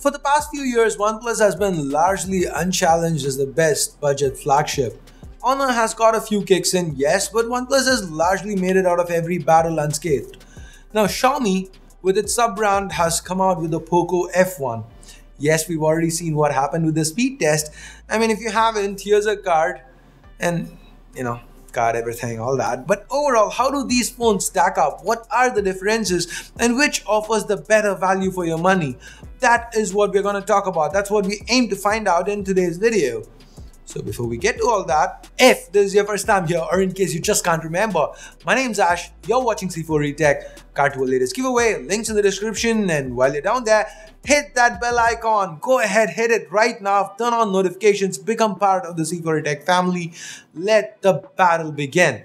For the past few years, OnePlus has been largely unchallenged as the best budget flagship. Honor has got a few kicks in, yes, but OnePlus has largely made it out of every battle unscathed. Now Xiaomi, with its sub-brand, has come out with the Poco F1. Yes, we've already seen what happened with the speed test. I mean, if you haven't, here's a card and, card everything, all that. But overall, how do these phones stack up? What are the differences and which offers the better value for your money? That is what we're going to talk about. That's what we aim to find out in today's video. So before we get to all that, if this is your first time here or in case you just can't remember, my name's Ash, you're watching C4E Tech, card to a latest giveaway, links in the description, and while you're down there, hit that bell icon, go ahead, hit it right now, turn on notifications, become part of the C4E Tech family, let the battle begin.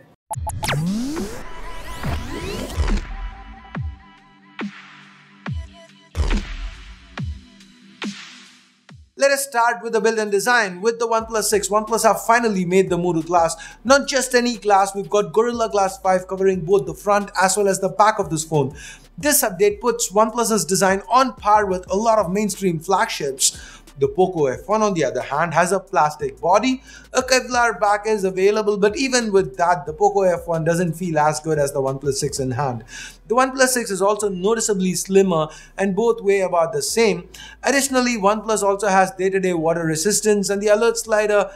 Let us start with the build and design. With the OnePlus 6, OnePlus have finally made the move to glass. Not just any glass, we've got Gorilla Glass 5 covering both the front as well as the back of this phone. This update puts OnePlus's design on par with a lot of mainstream flagships. The Poco F1 on the other hand has a plastic body, a Kevlar back is available, but even with that, the Poco F1 doesn't feel as good as the OnePlus 6 in hand. The OnePlus 6 is also noticeably slimmer and both weigh about the same. Additionally, OnePlus also has day-to-day water resistance and the alert slider,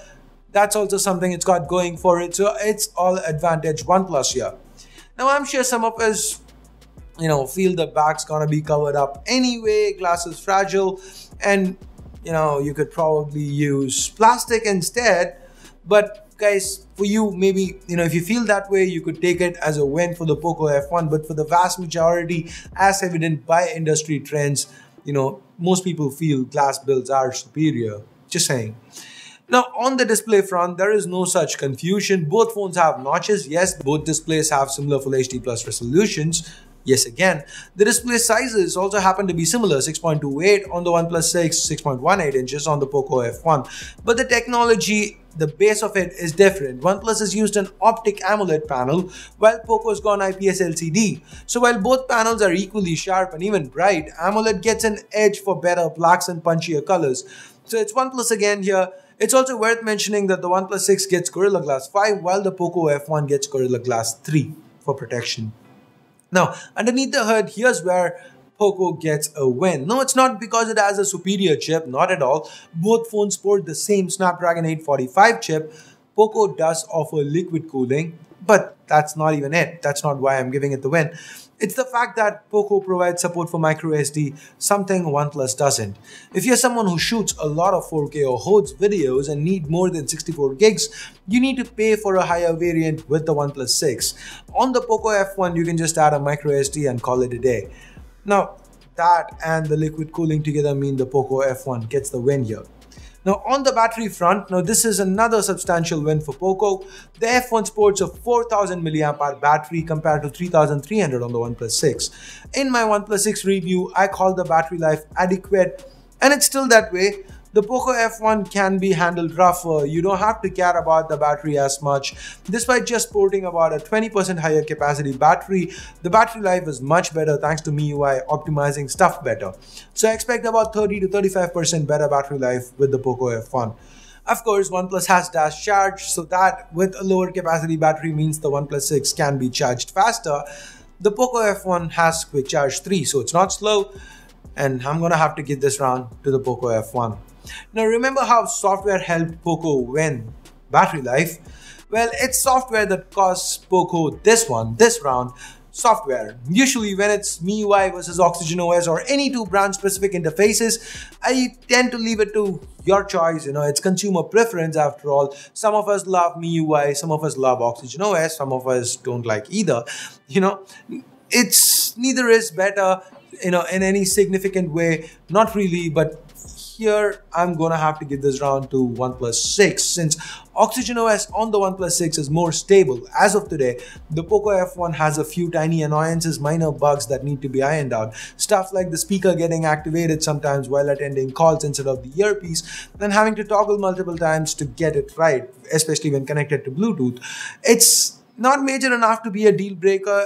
that's also something it's got going for it, so it's all advantage OnePlus here. Now I'm sure some of us feel the back's gonna be covered up anyway, glass is fragile, and you could probably use plastic instead. But guys, for you, maybe, if you feel that way, you could take it as a win for the Poco F1. But for the vast majority, as evident by industry trends, most people feel glass builds are superior. Just saying. Now, on the display front, there is no such confusion. Both phones have notches. Yes, both displays have similar Full HD Plus resolutions. Yes, again, the display sizes also happen to be similar, 6.28 on the OnePlus 6, 6.18 inches on the Poco F1. But the technology, the base of it is different. OnePlus has used an optic AMOLED panel, while Poco's gone IPS LCD. So while both panels are equally sharp and even bright, AMOLED gets an edge for better blacks and punchier colors. So it's OnePlus again here. It's also worth mentioning that the OnePlus 6 gets Gorilla Glass 5, while the Poco F1 gets Gorilla Glass 3 for protection. Now, underneath the hood, here's where Poco gets a win. No, it's not because it has a superior chip, not at all. Both phones sport the same Snapdragon 845 chip. Poco does offer liquid cooling, but that's not even it. That's not why I'm giving it the win. It's the fact that Poco provides support for microSD, something OnePlus doesn't. If you're someone who shoots a lot of 4K or HODs videos and need more than 64 gigs, you need to pay for a higher variant with the OnePlus 6. On the Poco F1, you can just add a microSD and call it a day. Now, that and the liquid cooling together mean the Poco F1 gets the win here. Now on the battery front, this is another substantial win for Poco. The F1 sports a 4000 mAh battery compared to 3300 on the OnePlus 6. In my OnePlus 6 review, I called the battery life adequate, and it's still that way. The Poco F1 can be handled rougher. You don't have to care about the battery as much. Despite just sporting about a 20% higher capacity battery, the battery life is much better thanks to MIUI optimizing stuff better. So I expect about 30 to 35% better battery life with the Poco F1. Of course, OnePlus has dash charge, so that with a lower capacity battery means the OnePlus 6 can be charged faster. The Poco F1 has quick charge 3, so it's not slow, and I'm gonna have to give this round to the Poco F1. Now remember how software helped Poco win battery life? Well, it's software that costs Poco this round, software. Usually when it's MIUI versus OxygenOS or any two brand specific interfaces, I tend to leave it to your choice. It's consumer preference after all. Some of us love MIUI, some of us love OxygenOS, some of us don't like either. It's neither is better, in any significant way, not really, but here I'm gonna have to give this round to OnePlus 6 since OxygenOS on the OnePlus 6 is more stable. As of today, the Poco F1 has a few tiny annoyances, minor bugs that need to be ironed out. Stuff like the speaker getting activated sometimes while attending calls instead of the earpiece and having to toggle multiple times to get it right, especially when connected to Bluetooth. It's not major enough to be a deal breaker,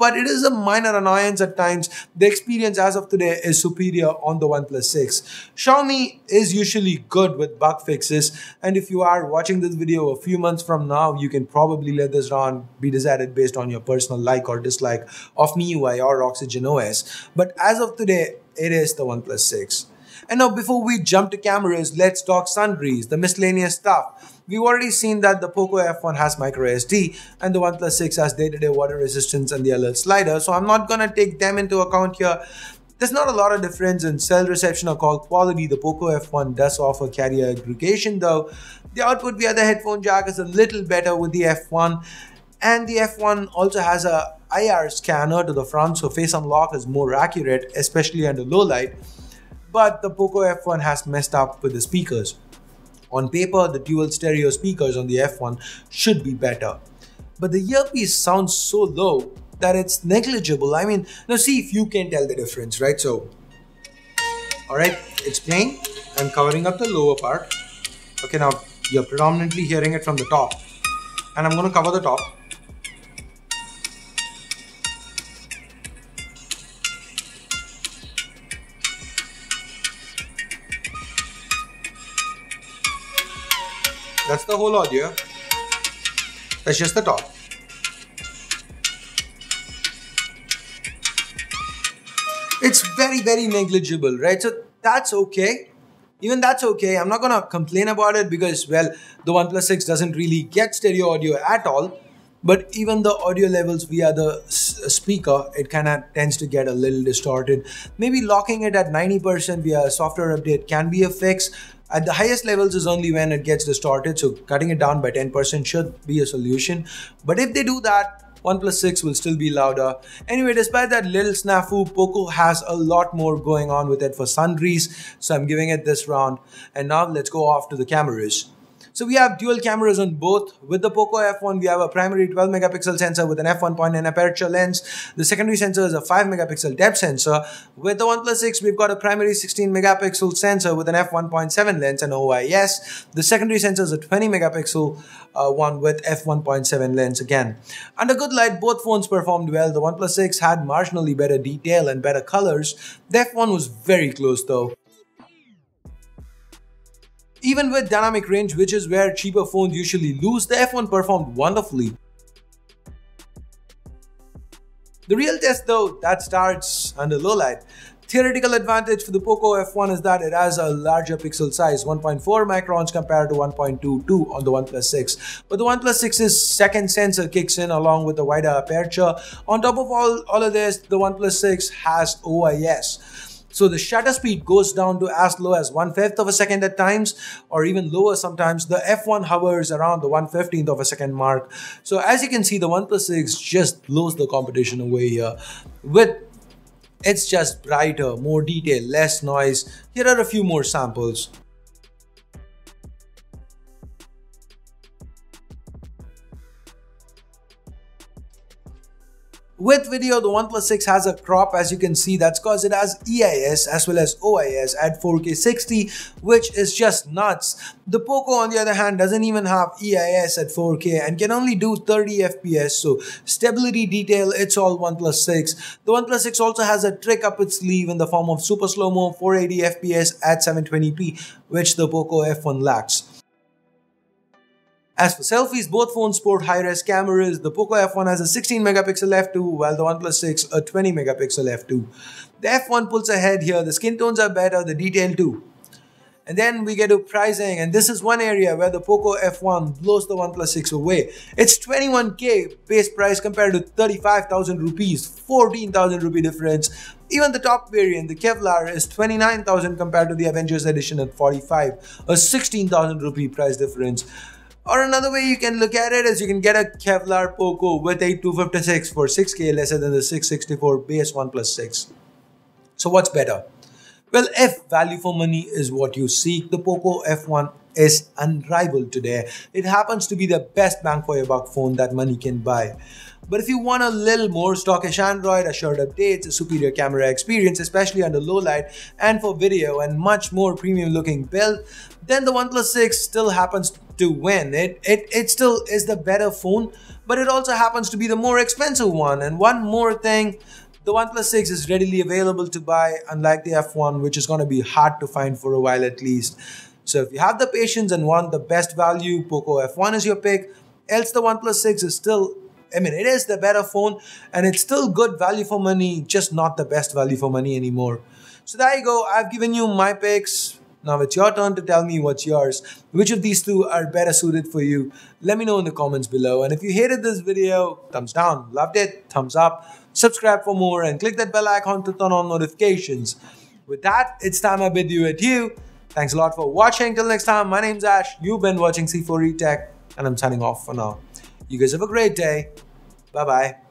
but it is a minor annoyance at times. The experience as of today is superior on the OnePlus 6. Xiaomi is usually good with bug fixes, and if you are watching this video a few months from now, you can probably let this round be decided based on your personal like or dislike of MIUI or Oxygen OS. But as of today, it is the OnePlus 6. And now before we jump to cameras, let's talk sundries, the miscellaneous stuff. We've already seen that the Poco F1 has microSD and the OnePlus 6 has day-to-day water resistance and the alert slider, so I'm not gonna take them into account here. There's not a lot of difference in cell reception or call quality. The Poco F1 does offer carrier aggregation though. The output via the headphone jack is a little better with the F1, and the F1 also has a IR scanner to the front, so face unlock is more accurate, especially under low light. But the Poco F1 has messed up with the speakers. On paper, the dual stereo speakers on the F1 should be better. But the earpiece sounds so low that it's negligible. I mean, now see if you can tell the difference, right? So, alright, it's playing. I'm covering up the lower part. Okay, now you're predominantly hearing it from the top. And I'm going to cover the top. That's the whole audio. That's just the top. It's very negligible, right? So that's okay. Even that's okay. I'm not gonna complain about it because, well, the OnePlus 6 doesn't really get stereo audio at all. But even the audio levels via the speaker, it kind of tends to get a little distorted. Maybe locking it at 90% via a software update can be a fix. At the highest levels is only when it gets distorted, so cutting it down by 10% should be a solution. But if they do that, OnePlus 6 will still be louder. Anyway, despite that little snafu, Poco has a lot more going on with it for sundries, so I'm giving it this round. And now let's go off to the cameras. So we have dual cameras on both. With the Poco F1, we have a primary 12 megapixel sensor with an f1.9 aperture lens. The secondary sensor is a 5 megapixel depth sensor. With the OnePlus 6, we've got a primary 16 megapixel sensor with an f1.7 lens and OIS. The secondary sensor is a 20 megapixel one with f1.7 lens again. Under good light, both phones performed well. The OnePlus 6 had marginally better detail and better colors. The F1 was very close though. Even with dynamic range, which is where cheaper phones usually lose, the F1 performed wonderfully. The real test though, that starts under low light. Theoretical advantage for the Poco F1 is that it has a larger pixel size, 1.4 microns compared to 1.22 on the OnePlus 6. But the OnePlus 6's second sensor kicks in along with the wider aperture. On top of all of this, the OnePlus 6 has OIS. So the shutter speed goes down to as low as 1/5 of a second at times, or even lower sometimes. The F1 hovers around the 1/15th of a second mark. So as you can see, the OnePlus 6 just blows the competition away here. It's just brighter, more detail, less noise. Here are a few more samples. With video, the OnePlus 6 has a crop, as you can see. That's because it has EIS as well as OIS at 4K 60, which is just nuts. The Poco, on the other hand, doesn't even have EIS at 4K and can only do 30 FPS. So stability, detail, it's all OnePlus 6. The OnePlus 6 also has a trick up its sleeve in the form of super slow-mo 480 FPS at 720p, which the Poco F1 lacks. As for selfies, both phones sport high-res cameras. The Poco F1 has a 16 megapixel f2, while the OnePlus 6 a 20 megapixel f2. The F1 pulls ahead here. The skin tones are better, the detail too. And then we get to pricing, and this is one area where the Poco F1 blows the OnePlus 6 away. It's 21k base price compared to 35,000 rupees, 14,000 rupee difference. Even the top variant, the Kevlar, is 29,000 compared to the Avengers Edition at 45, a 16,000 rupee price difference. Or another way you can look at it is you can get a Kevlar Poco with a 256 for 6k lesser than the 664 base OnePlus 6. So what's better? Well, if value for money is what you seek, the Poco F1 is unrivaled today. It happens to be the best bang for your buck phone that money can buy. But if you want a little more stockish Android, assured updates, a superior camera experience, especially under low light, and for video, and much more premium looking build, then the OnePlus 6 still happens to win. It still is the better phone, but it also happens to be the more expensive one. And one more thing, the OnePlus 6 is readily available to buy, unlike the F1, which is going to be hard to find for a while at least. So if you have the patience and want the best value, Poco F1 is your pick. Else the OnePlus 6 is still, it is the better phone and it's still good value for money, just not the best value for money anymore. So there you go. I've given you my picks. Now it's your turn to tell me what's yours. Which of these two are better suited for you? Let me know in the comments below. And if you hated this video, thumbs down. Loved it, thumbs up. Subscribe for more and click that bell icon to turn on notifications. With that, it's time I bid you adieu. Thanks a lot for watching. Till next time, my name's Ash. You've been watching C4E Tech and I'm signing off for now. You guys have a great day. Bye-bye.